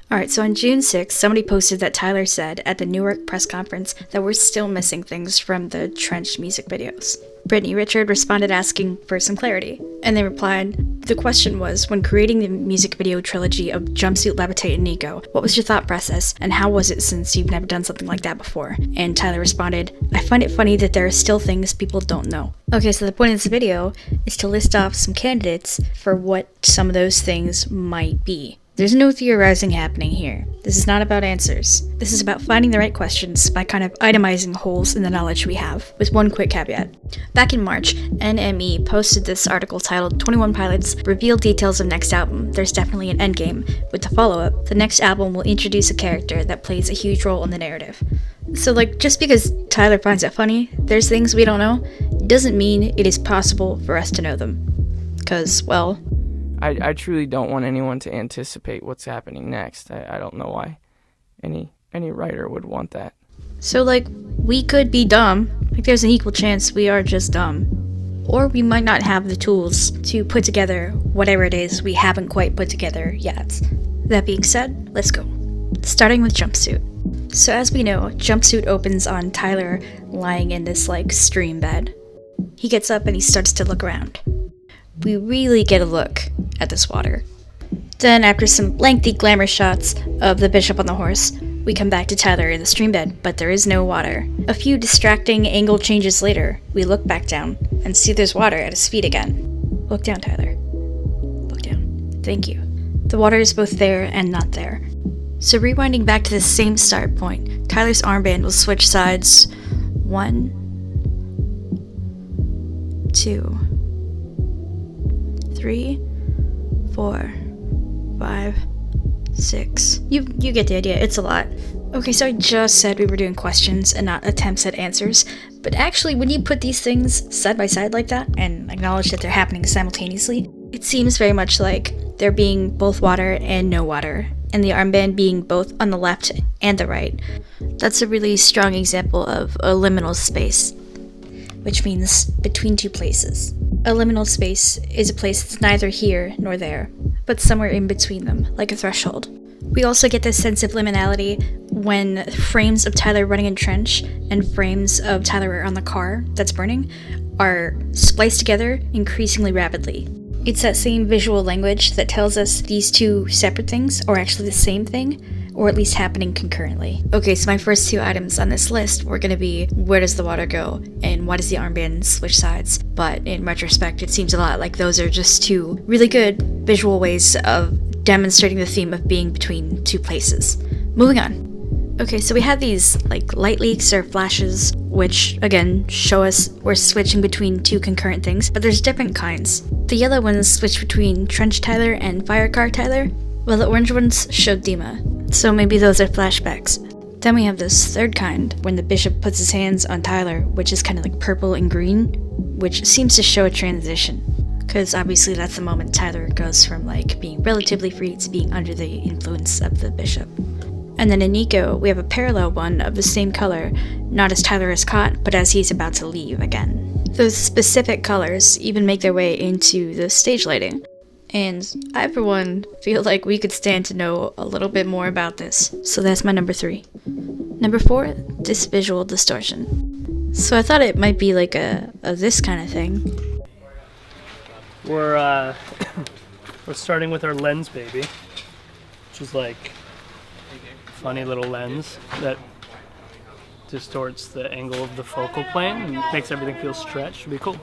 Alright, so on June 6th, somebody posted that Tyler said at the Newark press conference that we're still missing things from the Trench music videos. Brittany Richard responded asking for some clarity, and they replied, the question was, when creating the music video trilogy of Jumpsuit, Levitate, and Nico, what was your thought process, and how was it since you've never done something like that before? And Tyler responded, I find it funny that there are still things people don't know. Okay, so the point of this video is to list off some candidates for what some of those things might be. There's no theorizing happening here. This is not about answers. This is about finding the right questions by kind of itemizing holes in the knowledge we have, with one quick caveat. Back in March, NME posted this article titled 21 Pilots Reveal Details of Next Album. There's definitely an endgame. With the follow-up, the next album will introduce a character that plays a huge role in the narrative. So just because Tyler finds it funny, there's things we don't know, doesn't mean it is possible for us to know them. Because, well, I truly don't want anyone to anticipate what's happening next. I don't know why any writer would want that. So, we could be dumb. There's an equal chance we are just dumb. Or we might not have the tools to put together whatever it is we haven't quite put together yet. That being said, let's go. Starting with Jumpsuit. So as we know, Jumpsuit opens on Tyler lying in this, stream bed. He gets up and he starts to look around. We really get a look at this water. Then, after some lengthy glamour shots of the bishop on the horse, we come back to Tyler in the stream bed, but there is no water. A few distracting angle changes later, we look back down and see there's water at his feet again. Look down, Tyler. Look down. Thank you. The water is both there and not there. So rewinding back to the same start point, Tyler's armband will switch sides 1, 2, 3, 4, 5, 6. You get the idea, it's a lot. Okay, so I just said we were doing questions and not attempts at answers, but actually when you put these things side by side like that and acknowledge that they're happening simultaneously, it seems very much like there being both water and no water, and the armband being both on the left and the right. That's a really strong example of a liminal space, which means between two places. A liminal space is a place that's neither here nor there, but somewhere in between them, like a threshold. We also get this sense of liminality when frames of Tyler running in trench and frames of Tyler on the car that's burning are spliced together increasingly rapidly. It's that same visual language that tells us these two separate things are actually the same thing, or at least happening concurrently. Okay, so my first two items on this list were going to be where does the water go and why does the armband switch sides? But in retrospect, it seems a lot like those are just two really good visual ways of demonstrating the theme of being between two places. Moving on. Okay, so we have these light leaks or flashes, which again show us we're switching between two concurrent things, but there's different kinds. The yellow ones switch between Trench Tyler and Firecar Tyler, while the orange ones show Dima. So maybe those are flashbacks. Then we have this third kind, when the bishop puts his hands on Tyler, which is kind of like purple and green, which seems to show a transition. Because obviously that's the moment Tyler goes from being relatively free to being under the influence of the bishop. And then in Nico, we have a parallel one of the same color, not as Tyler is caught, but as he's about to leave again. Those specific colors even make their way into the stage lighting. And I, for one, feel like we could stand to know a little bit more about this. So that's my number 3. Number 4, this visual distortion. So I thought it might be like a this kind of thing. We're starting with our lens baby, which is a funny little lens that distorts the angle of the focal plane and makes everything feel stretched. It'd be cool.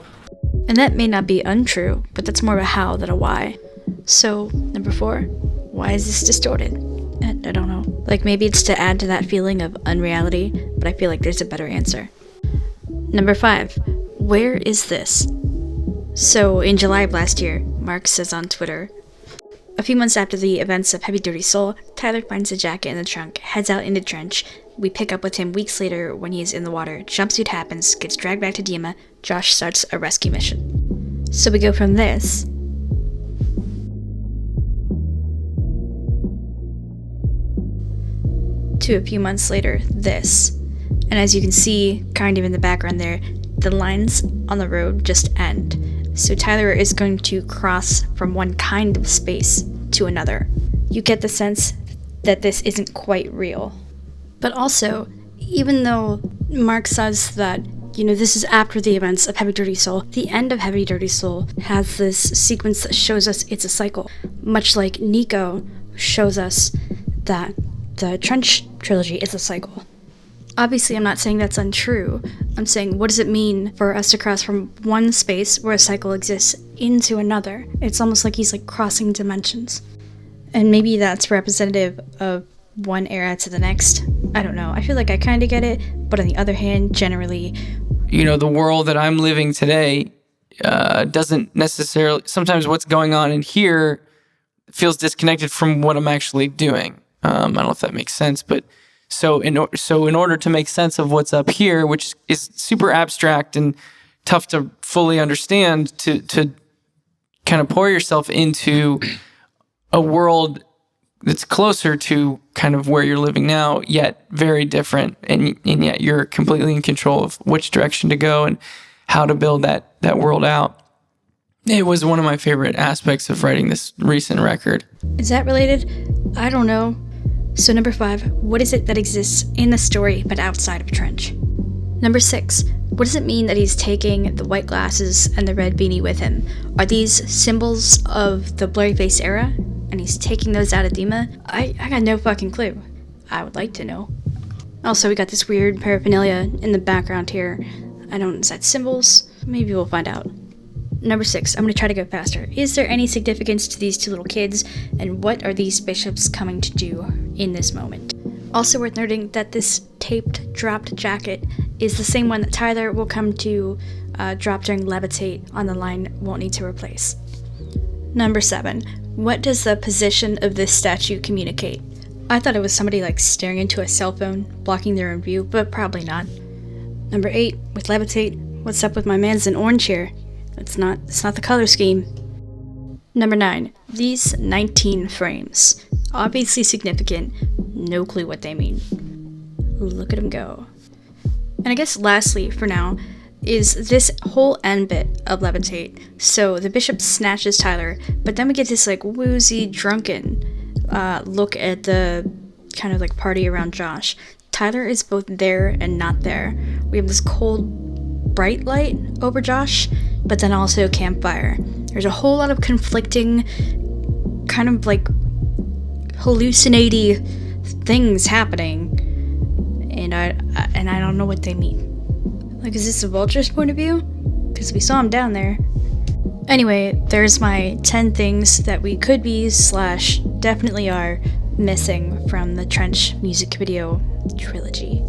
And that may not be untrue, but that's more of a how than a why. So, number 4, why is this distorted? I don't know. Maybe it's to add to that feeling of unreality, but I feel like there's a better answer. Number 5, where is this? So, in July of last year, Mark says on Twitter, a few months after the events of Heavy Dirty Soul, Tyler finds a jacket in the trunk, heads out into trench. We pick up with him weeks later when he is in the water. Jumpsuit happens, gets dragged back to Dima. Josh starts a rescue mission. So we go from this to a few months later, this. And as you can see, kind of in the background there, the lines on the road just end. So Tyler is going to cross from one kind of space to another. You get the sense that this isn't quite real. But also, even though Mark says that, this is after the events of Heavy Dirty Soul, the end of Heavy Dirty Soul has this sequence that shows us it's a cycle. Much like Nico shows us that the Trench trilogy is a cycle. Obviously, I'm not saying that's untrue. I'm saying, what does it mean for us to cross from one space where a cycle exists into another? It's almost like he's crossing dimensions. And maybe that's representative of one era to the next. I don't know. I feel like I kind of get it, but on the other hand, generally... the world that I'm living today doesn't necessarily... Sometimes what's going on in here feels disconnected from what I'm actually doing. I don't know if that makes sense, but... So in order to make sense of what's up here, which is super abstract and tough to fully understand, to kind of pour yourself into a world that's closer to kind of where you're living now, yet very different, and yet you're completely in control of which direction to go and how to build that world out. It was one of my favorite aspects of writing this recent record. Is that related? I don't know. So number 5, what is it that exists in the story but outside of Trench? Number 6, what does it mean that he's taking the white glasses and the red beanie with him? Are these symbols of the blurry face era? And he's taking those out of Dima? I got no fucking clue. I would like to know. Also, we got this weird paraphernalia in the background here. Is that symbols? Maybe we'll find out. Number 6, I'm going to try to go faster. Is there any significance to these 2 little kids, and what are these bishops coming to do in this moment? Also worth noting that this taped, dropped jacket is the same one that Tyler will come to drop during Levitate on the line Won't Need to Replace. Number 7, what does the position of this statue communicate? I thought it was somebody staring into a cell phone, blocking their own view, but probably not. Number 8, with Levitate, what's up with my man's in orange here? It's not the color scheme. Number 9, these 19 frames. Obviously significant, no clue what they mean. Look at them go. And I guess lastly, for now, is this whole end bit of Levitate. So the bishop snatches Tyler, but then we get this woozy, drunken look at the kind of party around Josh. Tyler is both there and not there. We have this cold, bright light over Josh, but then also campfire. There's a whole lot of conflicting, kind of hallucinating things happening, and I don't know what they mean. Is this a Vulture's point of view? Because we saw him down there. Anyway, there's my 10 things that we could be / definitely are missing from the Trench music video trilogy.